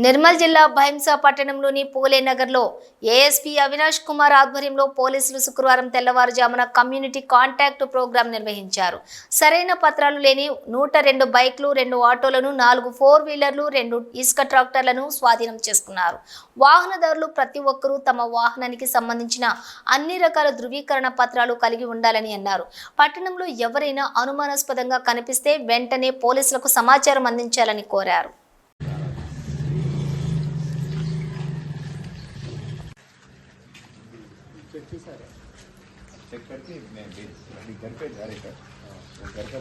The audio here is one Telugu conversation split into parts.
నిర్మల్ జిల్లా భైంసా పట్టణంలోని పూలే నగర్లో ఏఎస్పీ అవినాష్ కుమార్ ఆధ్వర్యంలో పోలీసులు శుక్రవారం తెల్లవారుజామున కమ్యూనిటీ కాంటాక్ట్ ప్రోగ్రాం నిర్వహించారు. సరైన పత్రాలు లేని 102 బైక్లు, 2 ఆటోలను, 4 4 వీలర్లు, 2 ఇసుక ట్రాక్టర్లను స్వాధీనం చేసుకున్నారు. వాహనదారులు ప్రతి ఒక్కరూ తమ వాహనానికి సంబంధించిన అన్ని రకాల ధృవీకరణ పత్రాలు కలిగి ఉండాలని అన్నారు. పట్టణంలో ఎవరైనా అనుమానాస్పదంగా కనిపిస్తే వెంటనే పోలీసులకు సమాచారం అందించాలని కోరారు. चेक करके मैं अभी घर पे जा रहे था घर का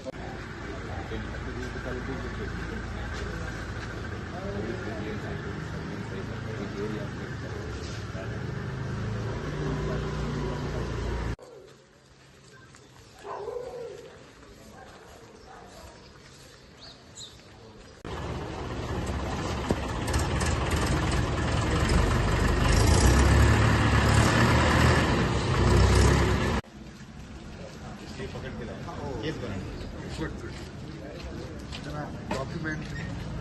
डॉक्यूमेंट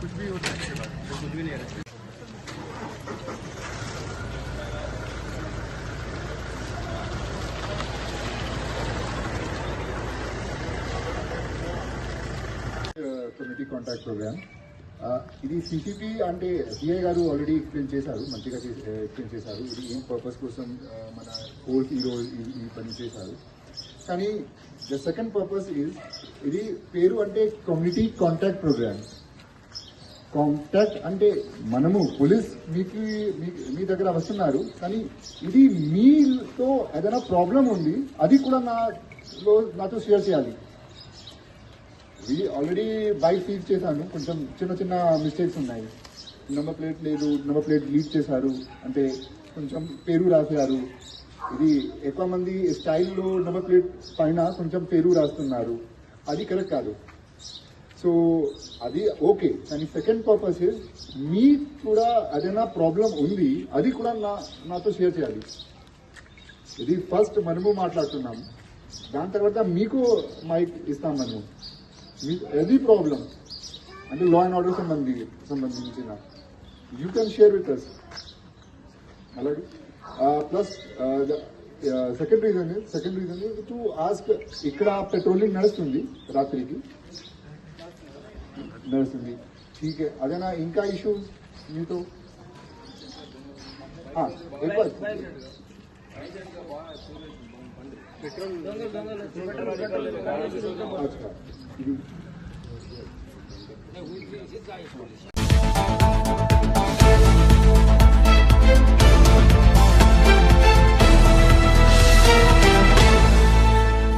कुछ भी होता है, कुछ भी नहीं रहता। కమ్యూనిటీ కాంటాక్ట్ ప్రోగ్రామ్ ఇది సిసిపి అంటే సిఐ గారు ఆల్రెడీ ఎక్స్ప్లెయిన్ చేశారు, మంచిగా ఎక్స్ప్లెయిన్ చేశారు. ఇది ఏం పర్పస్ కోసం మన కోర్స్ ఈ పని చేశారు. కానీ ద సెకండ్ పర్పస్ ఈజ్ ఇది పేరు అంటే కమ్యూనిటీ కాంటాక్ట్ ప్రోగ్రామ్. కాంటాక్ట్ అంటే మనము పోలీస్ మీ దగ్గర వస్తున్నారు, కానీ ఇది మీతో ఏదైనా ప్రాబ్లం ఉంది అది కూడా నాతో షేర్ చేయాలి. ఇది ఆల్రెడీ బైక్ సీజ్ చేశాను, కొంచెం చిన్న మిస్టేక్స్ ఉన్నాయి. నెంబర్ ప్లేట్ లేదు, నెంబర్ ప్లేట్ లీక్ చేశారు, అంటే కొంచెం పేరు రాశారు. ఇది ఎక్కువ మంది స్టైల్లో నెంబర్ ప్లేట్ పైన కొంచెం పేరు రాస్తున్నారు, అది కరెక్ట్ కాదు. సో అది ఓకే, కానీ సెకండ్ పర్పస్ మీ కూడా ఏదైనా ప్రాబ్లం ఉంది అది కూడా నాతో షేర్ చేయాలి. ఇది ఫస్ట్ మనము మాట్లాడుతున్నాము, దాని తర్వాత మీకు మైక్ ఇస్తాం. మనము మీకు ఎనీ ప్రాబ్లం అంటే లా అండ్ ఆర్డర్ సంబంధించిన you can share with us. అలాగే plus second reason to ask, ఇక్కడ పెట్రోలింగ్ నడుస్తుంది, రాత్రికి నడుస్తుంది. ఠీకే, అదేనా ఇంకా ఇష్యూస్ మీతో? अच्छा